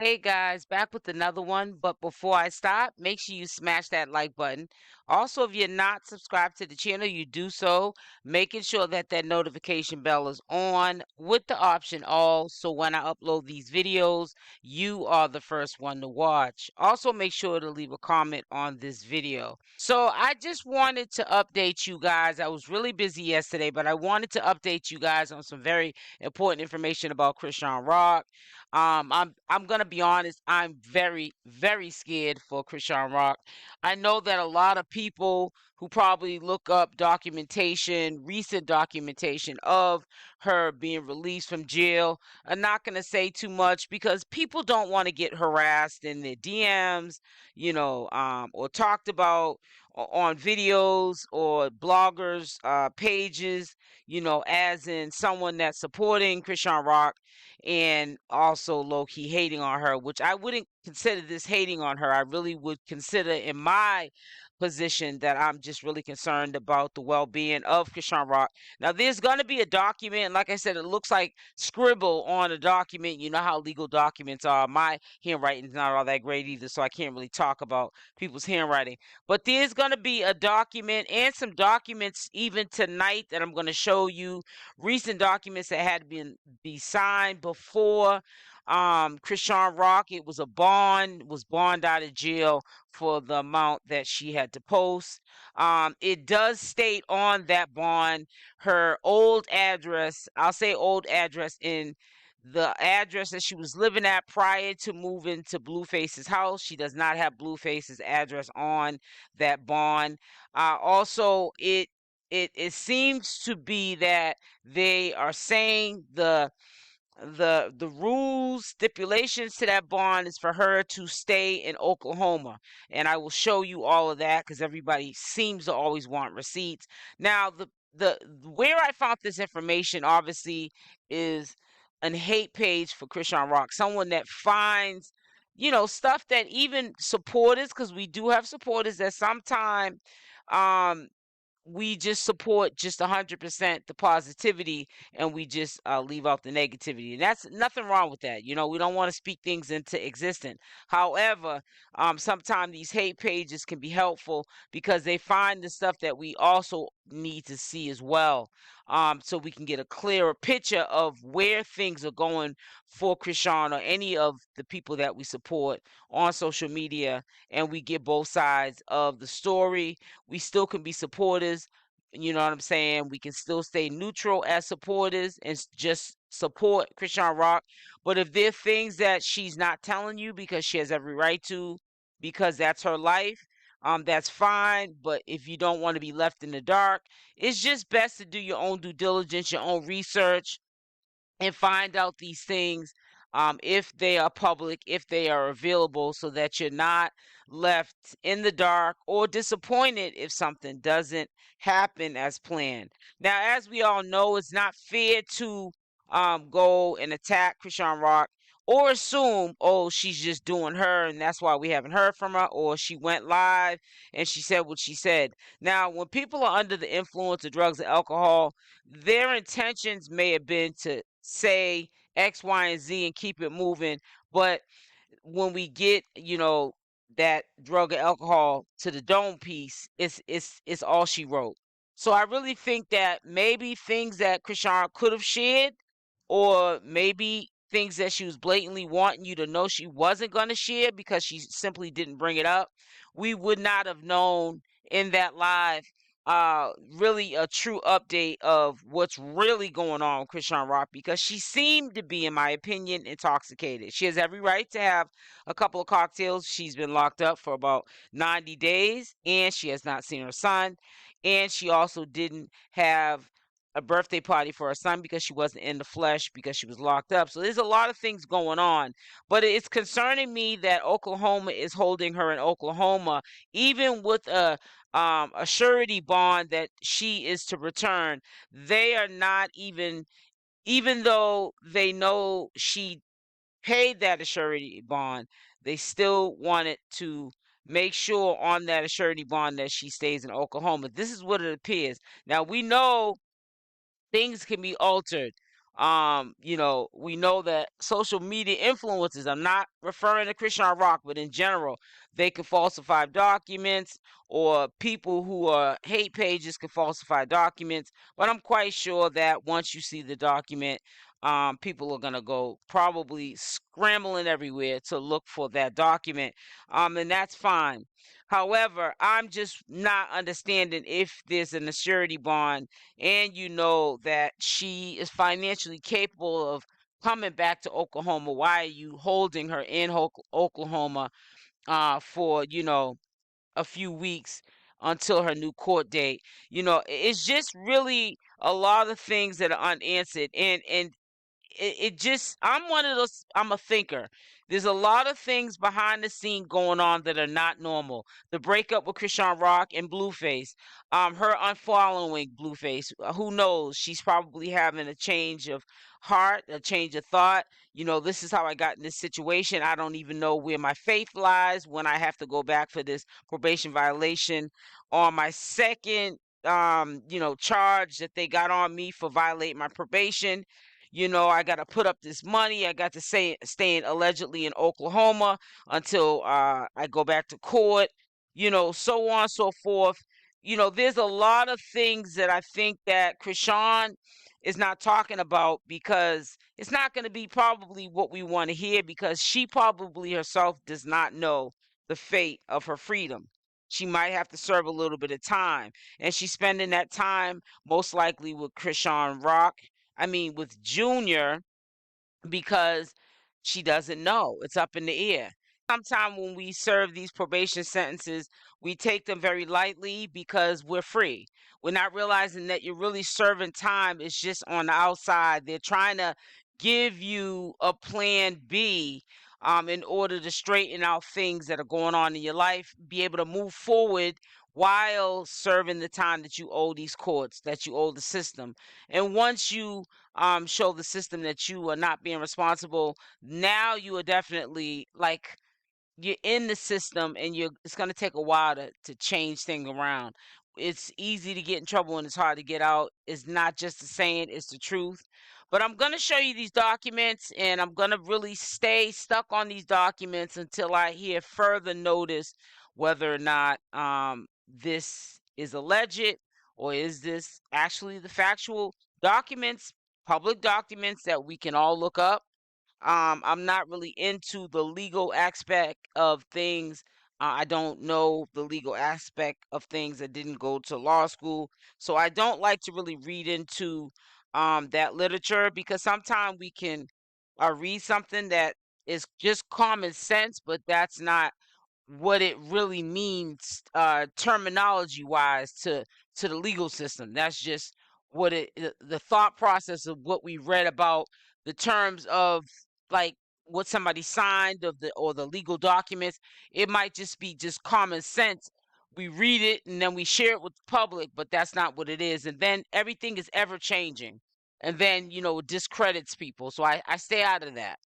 Hey guys, back with another one. But before I start, make sure you smash that like button. Also, if you're not subscribed to the channel, you do so, making sure that that notification bell is on with the option all. So when I upload these videos, you are the first one to watch. Also, make sure to leave a comment on this video. So I just wanted to update you guys. I was really busy yesterday, but I wanted to update you guys on some very important information about Chrisean Rock. I'm gonna be honest. I'm very scared for Chrisean Rock. I know that a lot of people who probably look up documentation, recent documentation of her being released from jail, are not gonna say too much because people don't want to get harassed in their DMs, or talked about on videos or bloggers' pages, as in someone that's supporting Chrisean Rock and also low key hating on her, which I wouldn't consider this hating on her. I really would consider in my position that I'm just really concerned about the well-being of Chrisean Rock. Now there's gonna be a document, like I said, it looks like scribble on a document. You know how legal documents are. My handwriting's not all that great either, so I can't really talk about people's handwriting. But there's gonna be a document and some documents even tonight that I'm gonna show you. Recent documents that had been be signed before Chrisean Rock. It was a bond, was bond out of jail for the amount that she had to post. It does state on that bond her old address. I'll say old address in the address that she was living at prior to moving to Blueface's house. She does not have Blueface's address on that bond. Also, it seems to be that they are saying the rules stipulations to that bond is for her to stay in Oklahoma, and I will show you all of that because everybody seems to always want receipts. Now the where I found this information obviously is an hate page for Chrisean Rock, someone that finds stuff that even supporters, because we do have supporters that sometime um we just support just 100% the positivity, and we just leave out the negativity, and that's nothing wrong with that. We don't want to speak things into existence. However, sometimes these hate pages can be helpful because they find the stuff that we also need to see as well, so we can get a clearer picture of where things are going for Chrisean or any of the people that we support on social media, and we get both sides of the story. We still can be supporters. You know what I'm saying? We can still stay neutral as supporters and just support Chrisean Rock. But if there are things that she's not telling you because she has every right to, because that's her life, that's fine. But if you don't want to be left in the dark, it's just best to do your own due diligence, your own research, and find out these things, if they are public, if they are available, so that you're not left in the dark or disappointed if something doesn't happen as planned. Now, as we all know, it's not fair to go and attack Chrisean Rock or assume, oh, she's just doing her and that's why we haven't heard from her, or she went live and she said what she said. Now, when people are under the influence of drugs and alcohol, their intentions may have been to say X, Y, and Z and keep it moving. But when we get, that drug and alcohol to the dome piece, it's all she wrote. So I really think that maybe things that Chrisean could have shared, or maybe things that she was blatantly wanting you to know she wasn't going to share because she simply didn't bring it up, we would not have known in that live really a true update of what's really going on with Chrisean Rock, because she seemed to be, in my opinion, intoxicated. She has every right to have a couple of cocktails. She's been locked up for about 90 days and she has not seen her son, and she also didn't have a birthday party for her son because she wasn't in the flesh because she was locked up. So there's a lot of things going on, but it's concerning me that Oklahoma is holding her in Oklahoma, even with a surety bond that she is to return. They are not even though they know she paid that surety bond, they still wanted to make sure on that surety bond that she stays in Oklahoma. This is what it appears. Now we know things can be altered. You know, we know that social media influencers, I'm not referring to Chrisean Rock, but in general, they can falsify documents, or people who are hate pages can falsify documents. But I'm quite sure that once you see the document, people are gonna go probably scrambling everywhere to look for that document, and that's fine. However, I'm just not understanding if there's an surety bond, and you know that she is financially capable of coming back to Oklahoma. Why are you holding her in Oklahoma for, you know, a few weeks until her new court date? You know, it's just really a lot of things that are unanswered, and it just, I'm one of those, I'm a thinker. There's a lot of things behind the scene going on that are not normal. The breakup with Chrisean Rock and Blueface, her unfollowing Blueface, who knows, she's probably having a change of heart, a change of thought. You know, this is how I got in this situation. I don't even know where my faith lies when I have to go back for this probation violation on my second you know, charge that they got on me for violating my probation. You know, I got to put up this money. I got to staying allegedly in Oklahoma until I go back to court, you know, so on and so forth. You know, there's a lot of things that I think that Chrisean is not talking about, because it's not going to be probably what we want to hear, because she probably herself does not know the fate of her freedom. She might have to serve a little bit of time, and she's spending that time most likely with Chrisean Rock, I mean, with Junior, because she doesn't know. It's up in the air. Sometimes when we serve these probation sentences, we take them very lightly because we're free. We're not realizing that you're really serving time. It's just on the outside. They're trying to give you a plan B, in order to straighten out things that are going on in your life, be able to move forward while serving the time that you owe these courts, that you owe the system. And once you show the system that you are not being responsible, now you are definitely like, you're in the system, and you're, it's going to take a while to change things around. It's easy to get in trouble and it's hard to get out. It's not just a saying, it's the truth. But I'm going to show you these documents, and I'm going to really stay stuck on these documents until I hear further notice whether or not this is alleged, or is this actually the factual documents, public documents that we can all look up. I'm not really into the legal aspect of things. I don't know the legal aspect of things. I didn't go to law school, so I don't like to really read into that literature, because sometimes we can read something that is just common sense, but that's not what it really means, terminology wise, to the legal system. That's just what it, the thought process of what we read about the terms of, like, what somebody signed of the, or the legal documents. It might just be just common sense. We read it and then we share it with the public, but that's not what it is. And then everything is ever changing, and then, you know, it discredits people. So I stay out of that.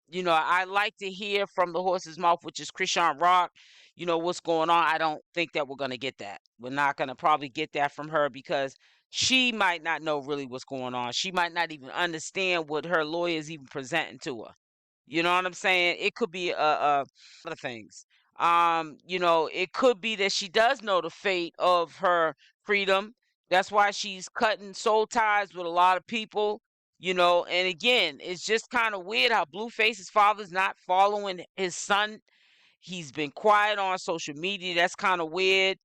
You know, I like to hear from the horse's mouth, which is Chrisean Rock, you know, what's going on. I don't think that we're going to get that. We're not going to probably get that from her, because she might not know really what's going on. She might not even understand what her lawyer is even presenting to her. You know what I'm saying? It could be a lot of things. You know, it could be that she does know the fate of her freedom. That's why she's cutting soul ties with a lot of people. You know, and again, it's just kind of weird how Blueface's father's not following his son. He's been quiet on social media. That's kind of weird.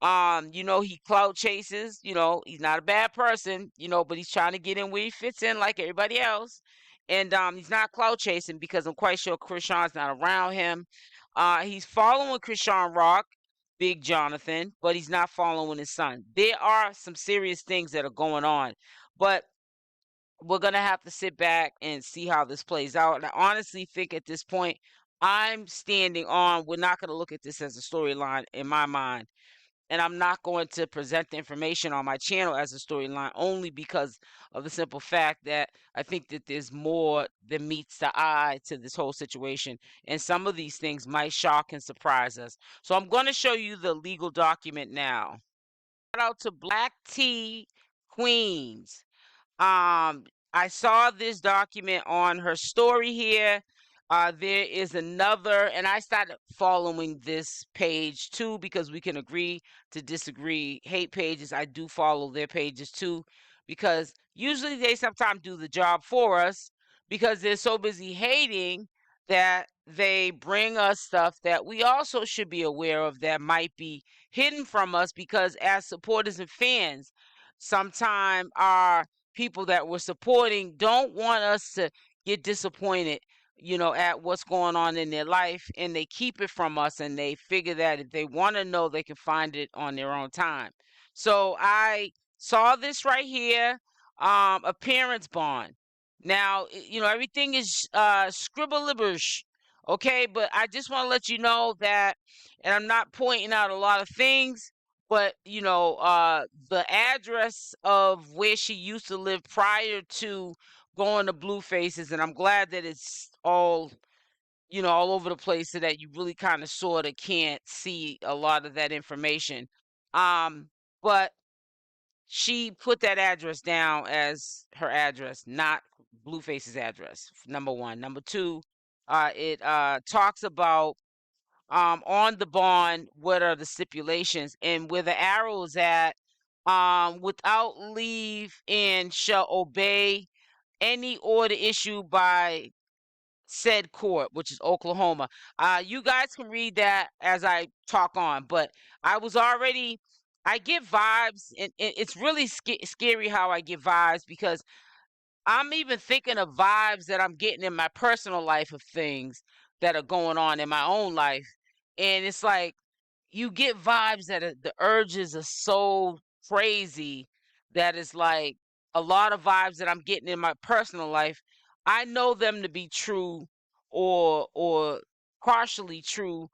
You know, he clout chases. You know, he's not a bad person, you know, but he's trying to get in where he fits in like everybody else. And he's not clout chasing, because I'm quite sure Chrisean's not around him. He's following Chrisean Rock, Big Jonathan, but he's not following his son. There are some serious things that are going on, but we're gonna have to sit back and see how this plays out. And I honestly think at this point, I'm standing on, we're not gonna look at this as a storyline in my mind. And I'm not going to present the information on my channel as a storyline, only because of the simple fact that I think that there's more than meets the eye to this whole situation. And some of these things might shock and surprise us. So I'm going to show you the legal document now. Shout out to Black Tea Queens. I saw this document on her story here. There is another, and I started following this page too because we can agree to disagree. Hate pages, I do follow their pages too because usually they sometimes do the job for us because they're so busy hating that they bring us stuff that we also should be aware of that might be hidden from us because as supporters and fans, sometimes our people that we're supporting don't want us to get disappointed, at what's going on in their life, and they keep it from us, and they figure that if they want to know, they can find it on their own time. So I saw this right here, appearance bond. Now, everything is scribbleish, okay? But I just want to let you know that, and I'm not pointing out a lot of things, but the address of where she used to live prior to going to Bluefaces, and I'm glad that it's all over the place so that you really kind of sort of can't see a lot of that information. But she put that address down as her address, not Blueface's address. Number one. Number two, it talks about on the bond what are the stipulations, and where the arrow is at, without leave and shall obey any order issued by said court, which is Oklahoma. You guys can read that as I talk on, but I get vibes, and it's really scary how I get vibes because I'm even thinking of vibes that I'm getting in my personal life of things that are going on in my own life. And it's like you get vibes that the urges are so crazy that it's like a lot of vibes that I'm getting in my personal life. I know them to be true or partially true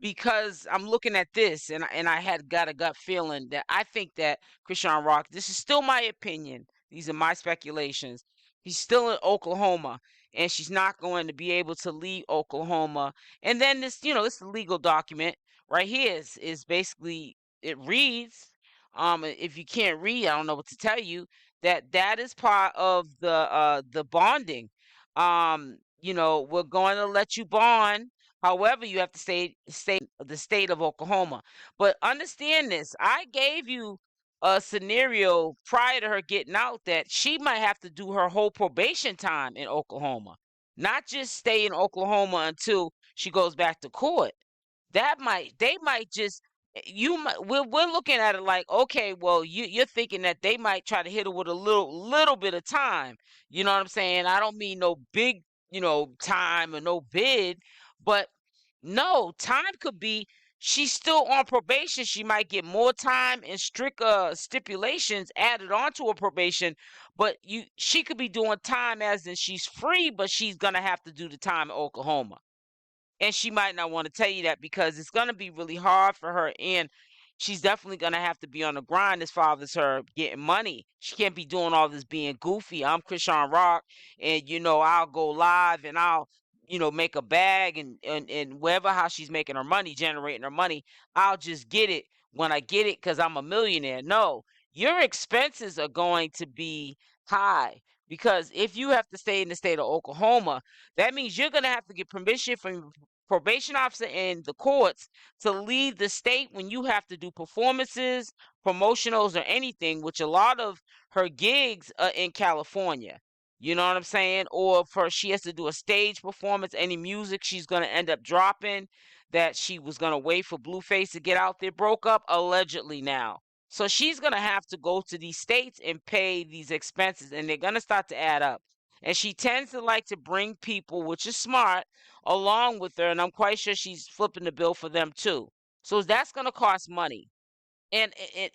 because I'm looking at this, and I had got a gut feeling that I think that Chrisean Rock, this is still my opinion. These are my speculations. He's still in Oklahoma, and she's not going to be able to leave Oklahoma. And then this legal document right here is basically, it reads, if you can't read, I don't know what to tell you, that is part of the bonding. We're going to let you bond. However, you have to stay the state of Oklahoma. But understand this, I gave you a scenario prior to her getting out that she might have to do her whole probation time in Oklahoma, not just stay in Oklahoma until she goes back to court. They might just, we're looking at it like, okay, well, you're thinking that they might try to hit her with a little bit of time. You know what I'm saying? I don't mean no big, time or no bid, but no, time could be she's still on probation. She might get more time and strict stipulations added onto her probation, but she could be doing time as in she's free, but she's gonna have to do the time in Oklahoma. And she might not want to tell you that because it's going to be really hard for her, and she's definitely going to have to be on the grind as far as her getting money. She can't be doing all this being goofy. I'm Chrisean Rock, and I'll go live, and I'll make a bag, and wherever how she's making her money, generating her money, I'll just get it when I get it because I'm a millionaire. No, your expenses are going to be high because if you have to stay in the state of Oklahoma, that means you're going to have to get permission from probation officer and the courts to leave the state when you have to do performances, promotionals, or anything, which a lot of her gigs are in California. You know what I'm saying? Or if she has to do a stage performance, any music she's going to end up dropping that she was going to wait for Blueface to get out there, broke up allegedly now. So she's going to have to go to these states and pay these expenses, and they're going to start to add up. And she tends to like to bring people, which is smart, along with her, and I'm quite sure she's flipping the bill for them too. So that's going to cost money. And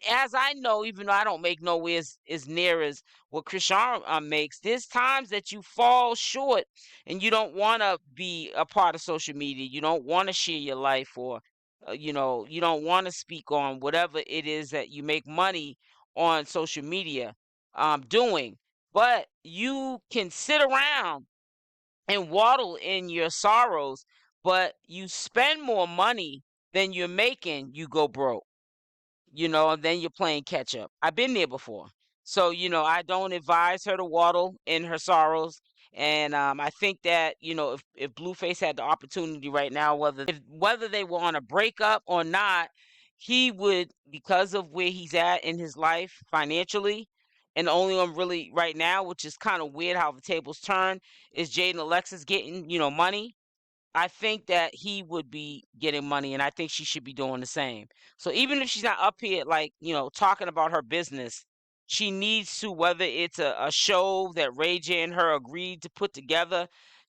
as I know, even though I don't make nowhere as near as what Chrisean makes, there's times that you fall short and you don't want to be a part of social media. You don't want to share your life, or you don't want to speak on whatever it is that you make money on social media doing. But you can sit around and waddle in your sorrows, but you spend more money than you're making, you go broke, and then you're playing catch up. I've been there before. So, I don't advise her to waddle in her sorrows. And I think that, if Blueface had the opportunity right now, whether they were on a breakup or not, he would, because of where he's at in his life financially, and the only one really right now, which is kind of weird how the tables turn, is Jade and Alexis getting, money. I think that he would be getting money, and I think she should be doing the same. So even if she's not up here, like, talking about her business, she needs to, whether it's a show that Ray J and her agreed to put together,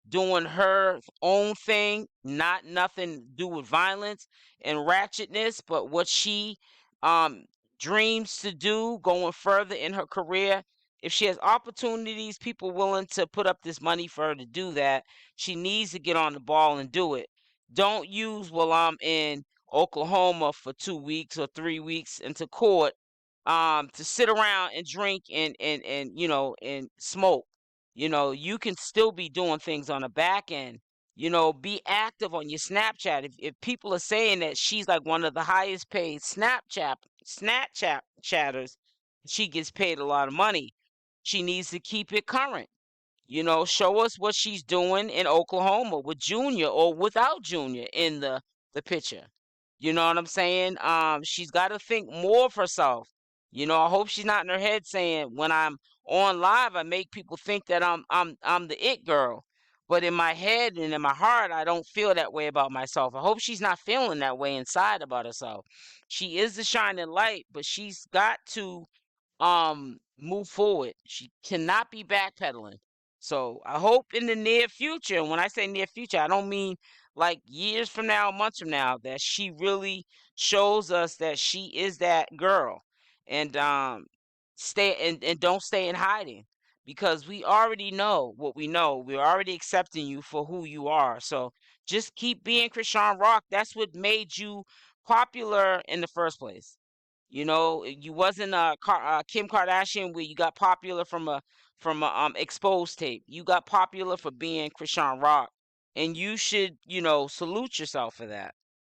doing her own thing, not nothing to do with violence and ratchetness, but what she um dreams to do going further in her career. If she has opportunities, people willing to put up this money for her to do that, she needs to get on the ball and do it. Don't use, well, I'm in Oklahoma for 2 weeks or 3 weeks into court, to sit around and drink and smoke. You can still be doing things on the back end. Be active on your Snapchat. If people are saying that she's like one of the highest paid Snapchat chatters, she gets paid a lot of money. She needs to keep it current. Show us what she's doing in Oklahoma with Junior or without Junior in the picture. You know what I'm saying? She's got to think more of herself. I hope she's not in her head saying, when I'm on live, I make people think that I'm the it girl. But in my head and in my heart, I don't feel that way about myself. I hope she's not feeling that way inside about herself. She is the shining light, but she's got to move forward. She cannot be backpedaling. So I hope in the near future, and when I say near future, I don't mean like years from now, months from now, that she really shows us that she is that girl. And and don't stay in hiding, because we already know what we know. We're already accepting you for who you are. So just keep being Chrisean Rock. That's what made you popular in the first place. You wasn't Kim Kardashian, where you got popular from a exposed tape. You got popular for being Chrisean Rock, and you should, salute yourself for that.